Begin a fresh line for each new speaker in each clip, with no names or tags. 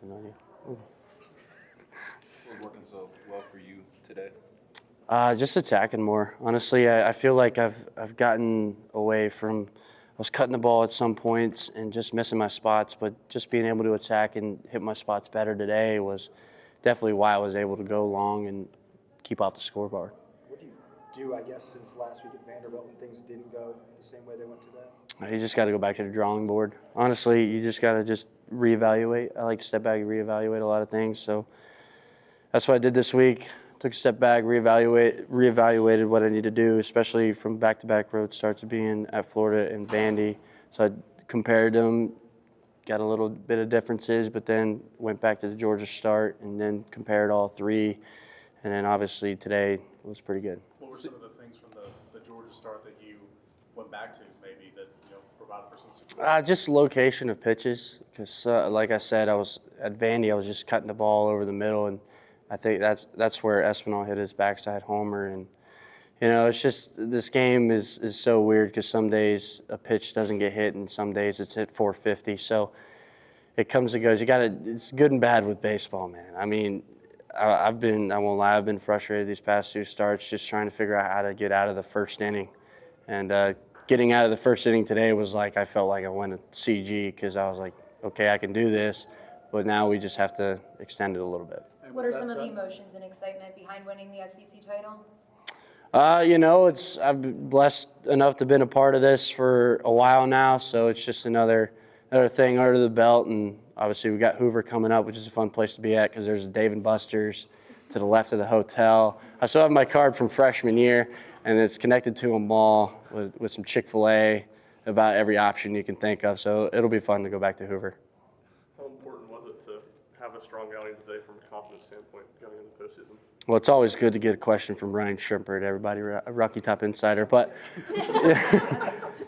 laughing on you. Ooh.
What's working so well for you today?
Just attacking more. Honestly, I feel like I've gotten away from. I was cutting the ball at some points and just missing my spots, but just being able to attack and hit my spots better today was definitely why I was able to go long and keep off the scoreboard.
What do you do, I guess, since last week at Vanderbilt when things didn't go the same way they went today?
You just got to go back to the drawing board. Honestly, you just got to just reevaluate. I like to step back and reevaluate a lot of things. So that's what I did this week. Took a step back, reevaluated what I need to do, especially from back-to-back road starts of being at Florida and Vandy. So I compared them, got a little bit of differences, but then went back to the Georgia start and then compared all three. And then obviously today was pretty good.
What were some of the things from the Georgia start that you went back to maybe that provided for some success?
Just location of pitches, because like I said, I was at Vandy. I was just cutting the ball over the middle, and I think that's where Espinal hit his backside homer. And it's just this game is so weird because some days a pitch doesn't get hit, and some days it's hit 450. So it comes and goes. It's good and bad with baseball, man. I mean, I won't lie, I've been frustrated these past two starts, just trying to figure out how to get out of the first inning, and getting out of the first inning today was like I felt like I went to CG because I was like, okay, I can do this, but now we just have to extend it a little bit.
What are some of the emotions and excitement behind winning the SEC title?
I've been blessed enough to have been a part of this for a while now, so it's just another thing under the belt. And obviously we got Hoover coming up, which is a fun place to be at because there's a Dave & Buster's to the left of the hotel. I still have my card from freshman year, and it's connected to a mall with some Chick-fil-A, about every option you can think of. So it'll be fun to go back to Hoover.
How important was it to have a strong outing today from a confidence standpoint going into the postseason?
Well, it's always good to get a question from Ryan Schimpert, everybody, a Rocky Top insider. But,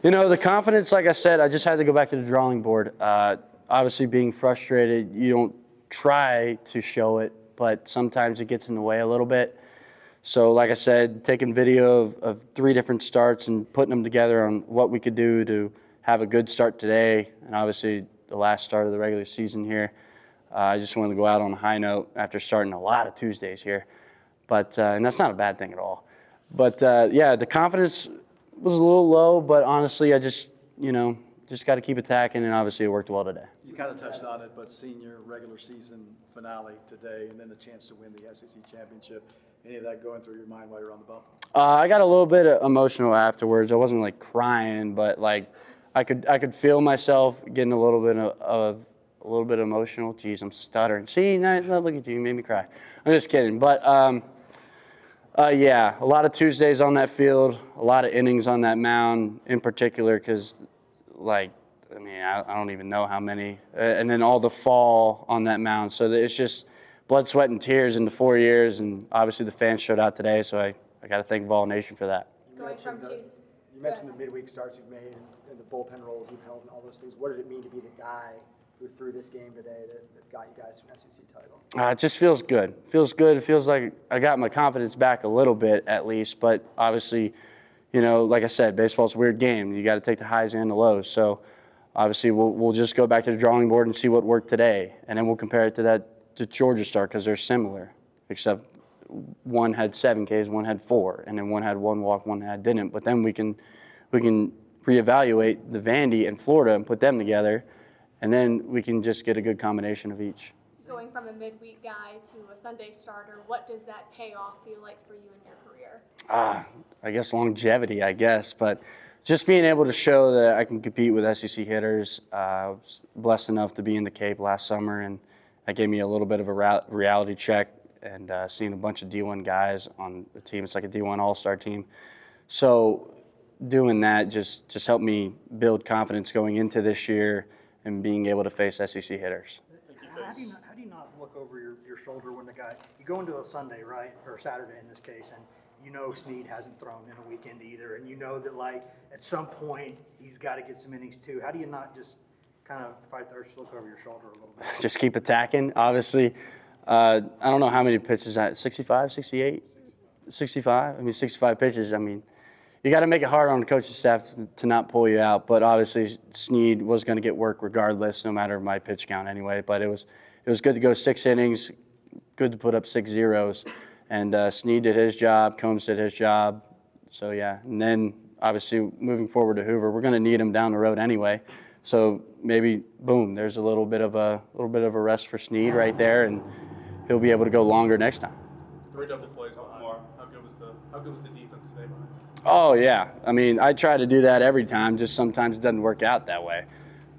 the confidence, like I said, I just had to go back to the drawing board. Obviously, being frustrated, you don't try to show it, but sometimes it gets in the way a little bit. So, like I said, taking video of three different starts and putting them together on what we could do to have a good start today, and obviously the last start of the regular season here. I just wanted to go out on a high note after starting a lot of Tuesdays here. But and that's not a bad thing at all. But, the confidence was a little low, but honestly, I just got to keep attacking, and obviously it worked well today.
You kind of touched on it, but senior regular season finale today and then the chance to win the SEC championship, any of that going through your mind while you're on the bump?
I got a little bit emotional afterwards. I wasn't like crying, but like I could feel myself getting a little bit emotional. Geez, I'm stuttering. See, now look at you, you made me cry. I'm just kidding. But a lot of Tuesdays on that field, a lot of innings on that mound in particular, because I don't even know how many, and then all the fall on that mound. So it's just blood, sweat, and tears in the 4 years, and obviously the fans showed out today, so I got to thank Vol Nation for that.
You mentioned the midweek starts you've made and the bullpen roles you've held and all those things. What did it mean to be the guy who threw this game today that got you guys to an SEC title?
It just feels good. It feels like I got my confidence back a little bit at least, but obviously, like I said, baseball's a weird game. You got to take the highs and the lows. So obviously we'll just go back to the drawing board and see what worked today, and then we'll compare it to the Georgia start because they're similar, except one had 7 Ks, one had 4, and then one had 1 walk, one didn't. But then we can reevaluate the Vandy and Florida and put them together, and then we can just get a good combination of each.
Going from a midweek guy to a Sunday starter, what does that payoff feel like for you in your career?
I guess longevity, but just being able to show that I can compete with SEC hitters. I was blessed enough to be in the Cape last summer, and that gave me a little bit of a reality check, and seeing a bunch of D1 guys on the team. It's like a D1 all-star team. So doing that just helped me build confidence going into this year and being able to face SEC hitters.
How do you not look over your shoulder when you go into a Sunday, right, or Saturday in this case, and Snead hasn't thrown in a weekend either, and that at some point he's got to get some innings too. How do you not just kind of fight the urge to look over your shoulder a little bit?
Just keep attacking. Obviously, I don't know how many pitches, 65, 68, 65? 65 pitches. you got to make it hard on the coaching staff to not pull you out. But obviously, Sneed was going to get work regardless, no matter my pitch count anyway. But it was good to go 6 innings, good to put up 6 zeros, and Sneed did his job, Combs did his job. So yeah, and then obviously moving forward to Hoover, we're going to need him down the road anyway. So maybe boom, there's a little bit of a rest for Sneed right there, and he'll be able to go longer next time.
3 double plays behind. How good was the defense today behind?
Oh, yeah. I mean, I try to do that every time, just sometimes it doesn't work out that way.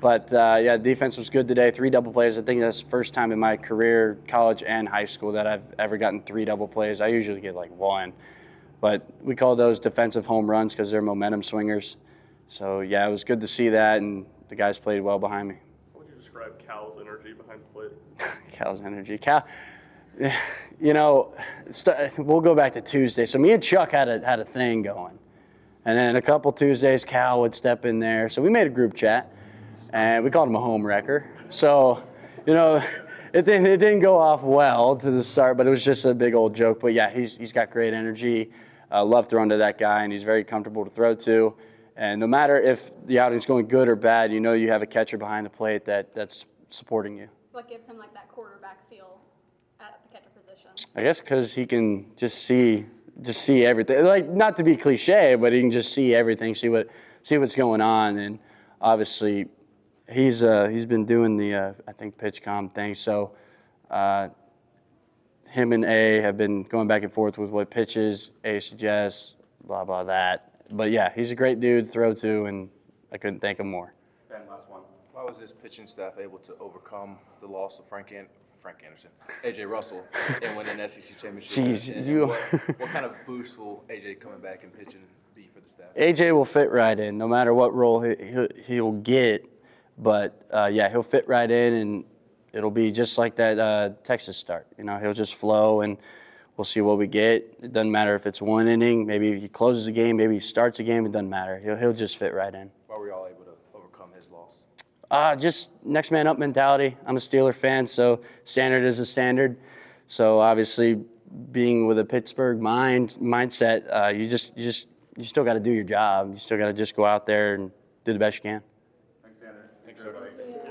But, yeah, defense was good today, 3 double plays. I think that's the first time in my career, college and high school, that I've ever gotten 3 double plays. I usually get like 1. But we call those defensive home runs because they're momentum swingers. So, yeah, it was good to see that, and the guys played well behind me.
How would you describe Cal's energy behind the plate?
Cal's energy. Cal, you know, we'll go back to Tuesday. So me and Chuck had a thing going. And then a couple Tuesdays, Cal would step in there. So we made a group chat, and we called him a home wrecker. So, you know, it didn't go off well to the start, but it was just a big old joke. But, yeah, he's got great energy. Love throwing to that guy, and he's very comfortable to throw to. And no matter if the outing's going good or bad, you know you have a catcher behind the plate that's supporting you.
What gives him like that quarterback feel at the catcher position?
I guess because he can just see everything. Like, not to be cliche, but he can just see everything, see what's going on. And obviously, he's been doing the I think pitch comm thing. So him and A have been going back and forth with what pitches A suggests, blah blah that. But yeah, he's a great dude to throw to, and I couldn't thank him more.
Ben, last one. Why was this pitching staff able to overcome the loss of Frank Anderson, AJ Russell, and win an SEC championship?
Jeez,
and what kind of boost will AJ coming back and pitching be for the staff?
AJ will fit right in, no matter what role he'll get. But yeah, he'll fit right in, and it'll be just like that Texas start. You know, he'll just flow, and we'll see what we get. It doesn't matter if it's 1 inning, maybe he closes a game, maybe he starts a game. It doesn't matter. He'll just fit right in.
Why were y'all able to overcome his loss?
Just next man up mentality. I'm a Steeler fan, so standard is a standard. So obviously, being with a Pittsburgh mindset, you still got to do your job. You still got to just go out there and do the best you can.
Thanks, Zander. Thanks, everybody.